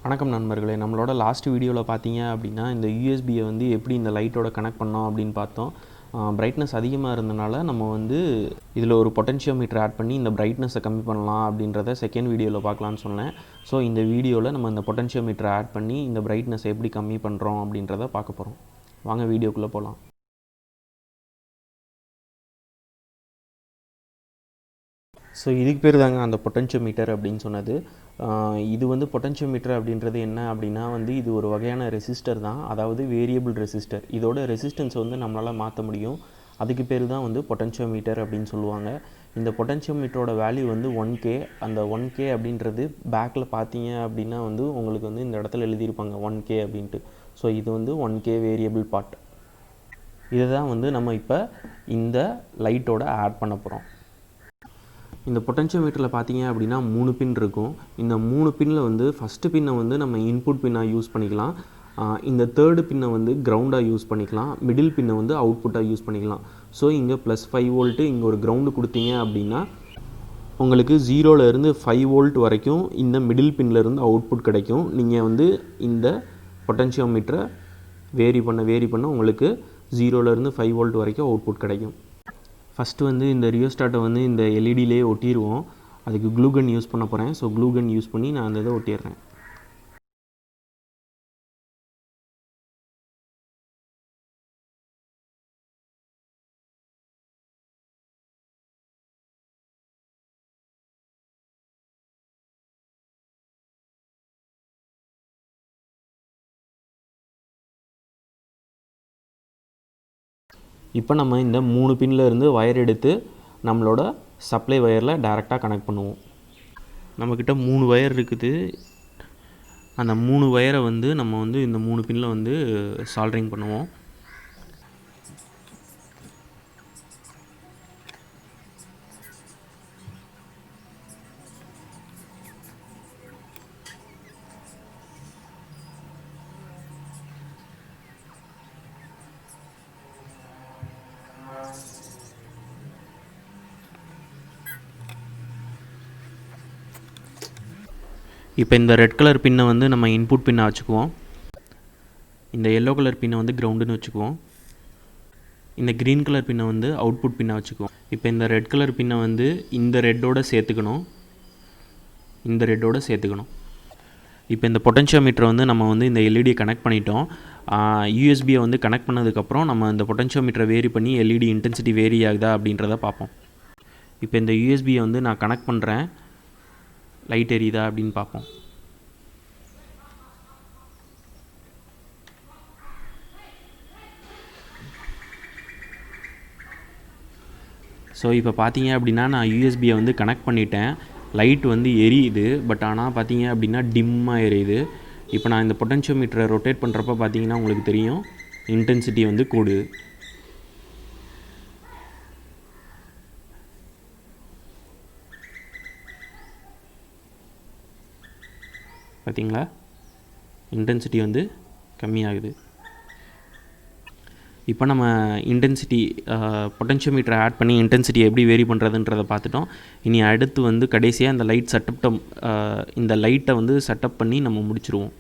வணக்கம் நண்பர்களே, நம்மளோட லாஸ்ட் வீடியோவில் பார்த்தீங்க அப்படின்னா இந்த யூஎஸ்பியை வந்து எப்படி இந்த லைட்டோட கனெக்ட் பண்ணோம் அப்படின்னு பார்த்தோம். பிரைட்னஸ் அதிகமாக இருந்தனால நம்ம வந்து இதில் ஒரு பொட்டென்ஷியோமீட்டர் ஆட் பண்ணி இந்த பிரைட்னஸை கம்மி பண்ணலாம் அப்படின்றத செகண்ட் வீடியோவில் பார்க்கலான்னு சொன்னேன். ஸோ இந்த வீடியோவில் நம்ம இந்த பொட்டென்ஷியோமீட்டரை ஆட் பண்ணி இந்த பிரைட்னஸை எப்படி கம்மி பண்ணுறோம் அப்படின்றத பார்க்க போகிறோம். வாங்க வீடியோக்குள்ளே போகலாம். ஸோ இதுக்கு பேர் தாங்க அந்த பொட்டென்ஷியோமீட்டர் அப்படின்னு சொன்னது. இது வந்து பொட்டென்ஷியோமீட்டர் அப்படின்றது என்ன அப்படின்னா வந்து இது ஒரு வகையான ரெசிஸ்டர் தான், அதாவது வேரியபிள் ரெசிஸ்டர். இதோட ரெசிஸ்டன்ஸ் வந்து நம்மளால் மாற்ற முடியும். அதுக்கு பேர் தான் வந்து பொட்டென்ஷியோமீட்டர் அப்படின்னு சொல்லுவாங்க. இந்த பொட்டென்ஷியோமீட்டரோட வேல்யூ வந்து 1K. அந்த 1K அப்படின்றது பேக்கில் பார்த்தீங்க அப்படின்னா வந்து உங்களுக்கு வந்து இந்த இடத்துல எழுதியிருப்பாங்க 1K அப்படின்ட்டு. ஸோ இது வந்து 1K வேரியபிள் பார்ட். இதை தான் வந்து நம்ம இப்போ இந்த லைட்டோட ஆட் பண்ண போகிறோம். இந்த பொட்டென்ஷியோமீட்டரில் பார்த்தீங்க அப்படின்னா 3 பின் இருக்கும். இந்த 3 பின்னில் வந்து ஃபஸ்ட்டு பின்னை வந்து நம்ம இன்புட் பின்னாக யூஸ் பண்ணிக்கலாம். இந்த தேர்டு பின்னை வந்து கிரவுண்டாக யூஸ் பண்ணிக்கலாம். மிடில் பின்னை வந்து அவுட்புட்டாக யூஸ் பண்ணிக்கலாம். ஸோ இங்கே +5 வோல்ட்டு இங்கே ஒரு கிரவுண்டு கொடுத்தீங்க அப்படின்னா உங்களுக்கு 0லேருந்து 5 வோல்ட் வரைக்கும் இந்த மிடில் பின்னிலேருந்து அவுட்புட் கிடைக்கும். நீங்கள் வந்து இந்த பொட்டென்ஷியோமீட்டரை வேரி பண்ண உங்களுக்கு 0லேருந்து 5 வோல்ட் வரைக்கும் அவுட்புட் கிடைக்கும். ஃபஸ்ட்டு வந்து இந்த ரியோஸ்டாட்டை வந்து இந்த எல்இடியிலே ஒட்டிடுவோம். அதுக்கு க்ளூகன் யூஸ் பண்ண போகிறேன். ஸோ க்ளூகன் யூஸ் பண்ணி நான் அந்த இதை ஒட்டிடுறேன். இப்போ நம்ம இந்த 3 பின்னில் இருந்து வயர் எடுத்து நம்மளோட சப்ளை வயரில் டைரெக்டாக கனெக்ட் பண்ணுவோம். நம்மக்கிட்ட 3 வயர் இருக்குது. அந்த 3 வயரை வந்து நம்ம வந்து இந்த 3 பின்னில் வந்து சால்ட்ரிங் பண்ணுவோம். இப்போ இந்த ரெட் கலர் பின்னை வந்து நம்ம இன்புட் பின்னை வச்சுக்குவோம். இந்த எல்லோ கலர் பின்னை வந்து கிரவுண்டுன்னு வச்சுக்குவோம். இந்த க்ரீன் கலர் பின்னை வந்து அவுட்புட் பின்னை வச்சுக்குவோம். இப்போ இந்த ரெட் கலர் பின்னை வந்து இந்த ரெட்டோடு சேர்த்துக்கணும். இப்போ இந்த பொட்டென்ஷியோமீட்டரை வந்து நம்ம வந்து இந்த எல்இடியை கனெக்ட் பண்ணிட்டோம். யூஎஸ்பியை வந்து கனெக்ட் பண்ணதுக்கப்புறம் நம்ம இந்த பொட்டென்ஷியோமீட்டரை வேரி பண்ணி எல்இடி இன்டென்சிட்டி வேரி ஆகுதா அப்படின்றத பார்ப்போம். இப்போ இந்த யூஎஸ்பியை வந்து நான் கனெக்ட் பண்ணுறேன். லைட் எரியுதா அப்படின்னு பார்ப்போம். ஸோ இப்போ பார்த்தீங்க அப்படின்னா நான் யூஎஸ்பியை வந்து கனெக்ட் பண்ணிட்டேன். லைட் வந்து எரியுது. பட் ஆனால் பார்த்தீங்க அப்படின்னா டிம்மாக எரியுது. இப்போ நான் இந்த பொட்டென்ஷியோமீட்டரை ரொட்டேட் பண்ணுறப்ப பார்த்தீங்கன்னா உங்களுக்கு தெரியும் இன்டென்சிட்டி வந்து கூடுது. பார்த்தீங்களா, இன்டென்சிட்டி வந்து கம்மியாகுது. இப்போ நம்ம இன்டென்சிட்டி பொட்டென்ஷியோமீட்டரை ஆட் பண்ணி இன்டென்சிட்டி எப்படி வேரி பண்ணுறதுன்றதை பார்த்துட்டோம். இனி அடுத்து வந்து கடைசியாக இந்த லைட்டை வந்து செட்டப் பண்ணி நம்ம முடிச்சிருவோம்.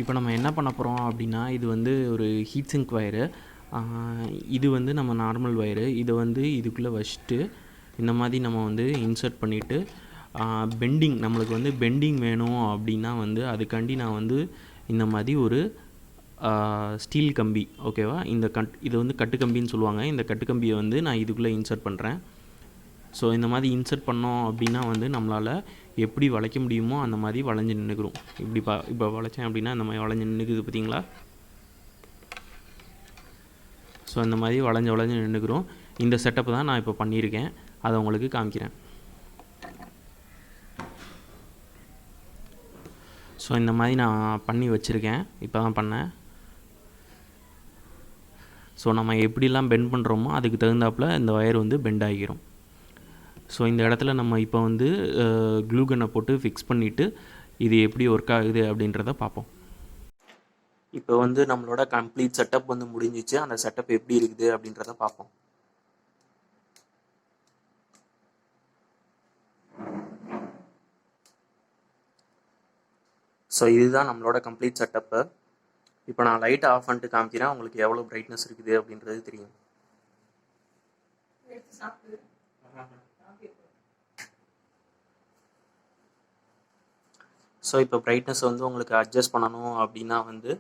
இப்போ நம்ம என்ன பண்ண போகிறோம் அப்படின்னா இது வந்து ஒரு ஹீட் சிங்க் வயரு. இது வந்து நம்ம நார்மல் வயரு. இதை வந்து இதுக்குள்ளே வச்சுட்டு இந்த மாதிரி நம்ம வந்து இன்சர்ட் பண்ணிவிட்டு நம்மளுக்கு வந்து பெண்டிங் வேணும் அப்படின்னா வந்து அதுக்காண்டி நான் வந்து இந்த மாதிரி ஒரு ஸ்டீல் கம்பி, ஓகேவா, இது வந்து கட்டுக்கம்பின்னு சொல்லுவாங்க. இந்த கட்டுக்கம்பியை வந்து நான் இதுக்குள்ளே இன்சர்ட் பண்ணுறேன். ஸோ இந்த மாதிரி இன்சர்ட் பண்ணோம் அப்படின்னா வந்து நம்மளால் எப்படி வளைக்க முடியுமோ அந்த மாதிரி வளைஞ்சு நின்றுக்கிறோம். இப்போ வளைச்சேன் அப்படின்னா இந்த மாதிரி வளைஞ்சு நின்றுக்குது பார்த்தீங்களா. ஸோ இந்த மாதிரி வளைஞ்சு நின்றுக்கிறோம். இந்த செட்டப் தான் நான் இப்போ பண்ணியிருக்கேன். அதை உங்களுக்கு காமிக்கிறேன். ஸோ இந்த மாதிரி நான் பண்ணி வச்சுருக்கேன். இப்போ தான் பண்ணேன். ஸோ நம்ம எப்படிலாம் பெண்ட் பண்ணுறோமோ அதுக்கு தகுந்தாப்பில் இந்த ஒயர் வந்து பெண்ட் ஆகிரும். ஸோ இந்த இடத்துல நம்ம இப்போ வந்து க்ளூகனை போட்டு ஃபிக்ஸ் பண்ணிவிட்டு இது எப்படி ஒர்க் ஆகுது அப்படின்றத பார்ப்போம். இப்போ வந்து நம்மளோட கம்ப்ளீட் செட்டப் வந்து முடிஞ்சிச்சு. அந்த செட்டப் எப்படி இருக்குது அப்படின்றத பார்ப்போம். ஸோ இதுதான் நம்மளோட கம்ப்ளீட் செட்டப்பு. இப்போ நான் லைட்டை ஆஃப் பண்ணிட்டு காமிக்கிறேன், உங்களுக்கு எவ்வளோ பிரைட்னஸ் இருக்குது அப்படின்றது தெரியும். ஸோ இப்போ பிரைட்னஸ் வந்து உங்களுக்கு அட்ஜஸ்ட் பண்ணணும் அப்படின்னா வந்து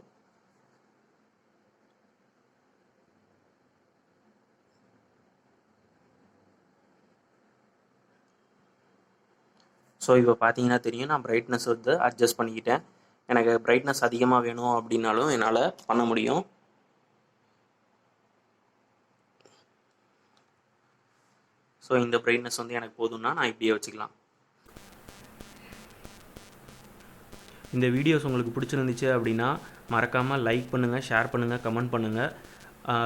ஸோ இப்போ பார்த்தீங்கன்னா தெரியும், நான் பிரைட்னஸ் வந்து அட்ஜஸ்ட் பண்ணிக்கிட்டேன். எனக்கு பிரைட்னஸ் அதிகமாக வேணும் அப்படின்னாலும் என்னால் பண்ண முடியும். ஸோ இந்த பிரைட்னஸ் வந்து எனக்கு போதும்னா நான் இப்படியே வச்சுக்கலாம். இந்த வீடியோஸ் உங்களுக்கு பிடிச்சிருந்துச்சு அப்படின்னா மறக்காமல் லைக் பண்ணுங்கள், ஷேர் பண்ணுங்கள், கமெண்ட் பண்ணுங்கள்.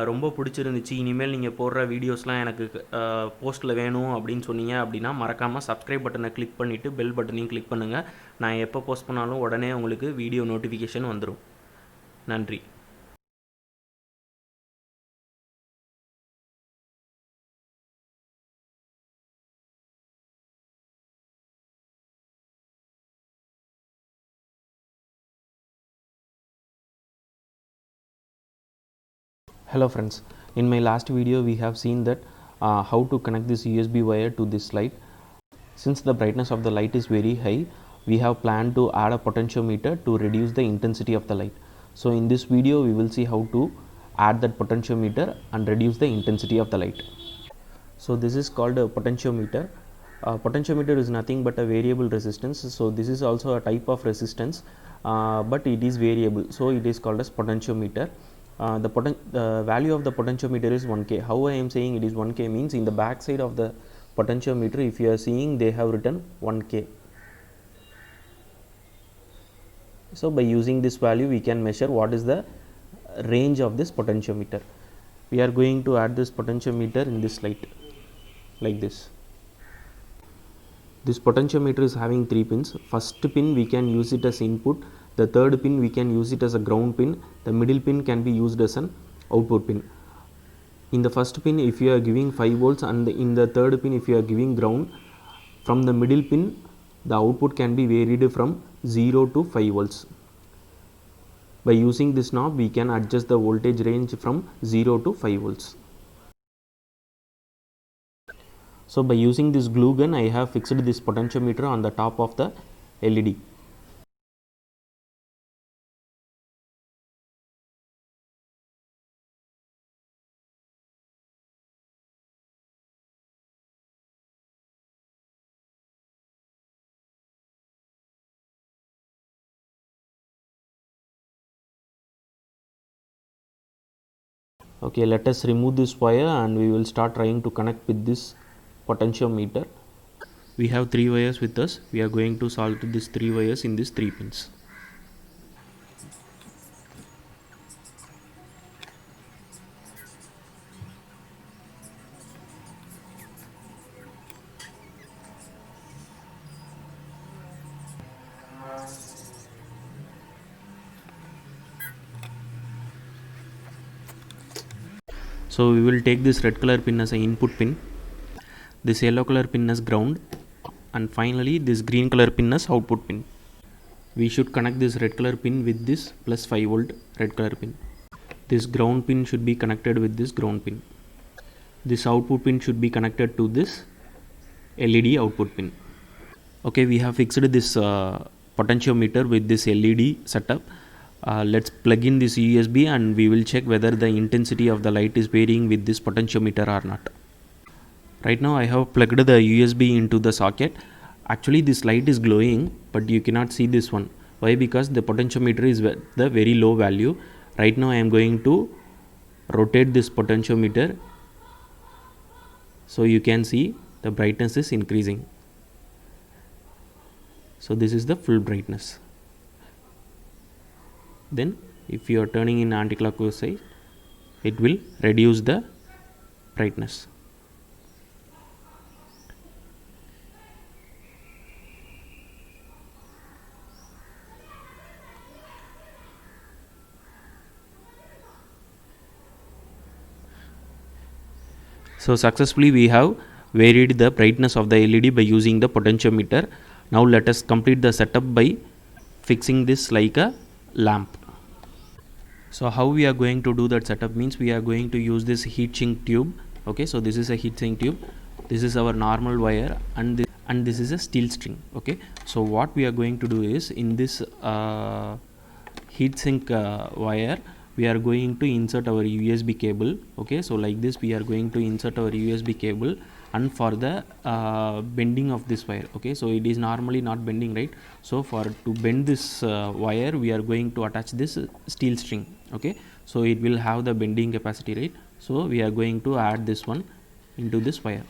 ரொம்ப பிடிச்சிருந்துச்சு, இனிமேல் நீங்கள் போடுற வீடியோஸ்லாம் எனக்கு போஸ்ட்டில் வேணும் அப்படின்னு சொன்னீங்க அப்படின்னா மறக்காமல் சப்ஸ்கிரைப் பட்டனை கிளிக் பண்ணிவிட்டு பெல் பட்டனையும் கிளிக் பண்ணுங்கள். நான் எப்போ போஸ்ட் பண்ணாலும் உடனே உங்களுக்கு வீடியோ நோட்டிஃபிகேஷன் வந்துடும். நன்றி. Hello friends, in my last video we have seen that how to connect this USB wire to this light. Since the brightness of the light is very high, we have planned to add a potentiometer to reduce the intensity of the light. So in this video we will see how to add that potentiometer and reduce the intensity of the light. So this is called a potentiometer. Potentiometer is nothing but a variable resistance. So this is also a type of resistance, but it is variable, so it is called as potentiometer. The value of the potentiometer is 1K. How I am saying it is 1K means in the back side of the potentiometer, if you are seeing, they have written 1K. So by using this value we can measure what is the range of this potentiometer. We are going to add this potentiometer in this light like this. This potentiometer is having 3 pins. First pin we can use it as input, the third pin we can use it as a ground pin, the middle pin can be used as an output pin. In the first pin if you are giving 5 volts and in the third pin if you are giving ground, from the middle pin the output can be varied from 0 to 5 volts. By using this knob we can adjust the voltage range from 0 to 5 volts. So by using this glue gun I have fixed this potentiometer on the top of the LED. Okay, let us remove this wire and we will start trying to connect with this potentiometer. We have 3 wires with us. We are going to solder these 3 wires in these 3 pins. So we will take this red color pin as an input pin, this yellow color pin as ground, and finally this green color pin as output pin. We should connect this red color pin with this plus 5 volt red color pin. This ground pin should be connected with this ground pin. This output pin should be connected to this LED output pin. Okay, we have fixed this potentiometer with this LED setup. Let's plug in this USB and we will check whether the intensity of the light is varying with this potentiometer or not. Right now I have plugged the USB into the socket. Actually this light is glowing, but you cannot see this one. Why? Because the potentiometer is the very low value. Right now I am going to rotate this potentiometer, so you can see the brightness is increasing. So this is the full brightness. Then if you are turning in anti-clockwise side, it will reduce the brightness. So successfully we have varied the brightness of the LED by using the potentiometer. Now let us complete the setup by fixing this like a lamp. So how we are going to do that setup means we are going to use this heat sink tube. Okay, so this is a heat sink tube, this is our normal wire, and this is a steel string. Okay, so what we are going to do is in this heat sink wire we are going to insert our USB cable. Okay, so like this we are going to insert our USB cable, and for the bending of this wire, okay, so it is normally not bending, right? So for to bend this wire we are going to attach this steel string. Okay, so it will have the bending capacity, right? So we are going to add this one into this wire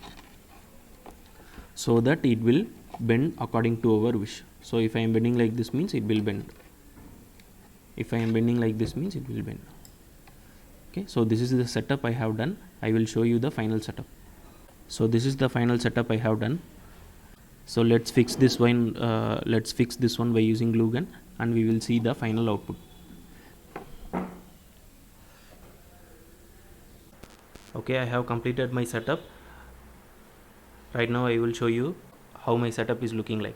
so that it will bend according to our wish. So if I am bending like this means it will bend, if I am bending like this means it will bend. Okay, so this is the setup I have done. I will show you the final setup. So this is the final setup I have done. So let's fix this one by using glue gun, and we will see the final output. Okay, I have completed my setup. Right now I will show you how my setup is looking like.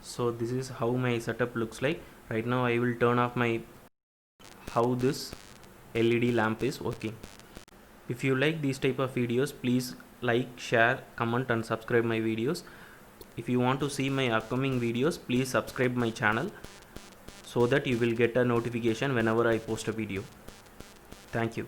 So this is how my setup looks like. Right now I will turn off how this LED lamp is working. If you like these type of videos, please like, share, comment and subscribe my videos. If you want to see my upcoming videos, please subscribe my channel so that you will get a notification whenever I post a video. Thank you.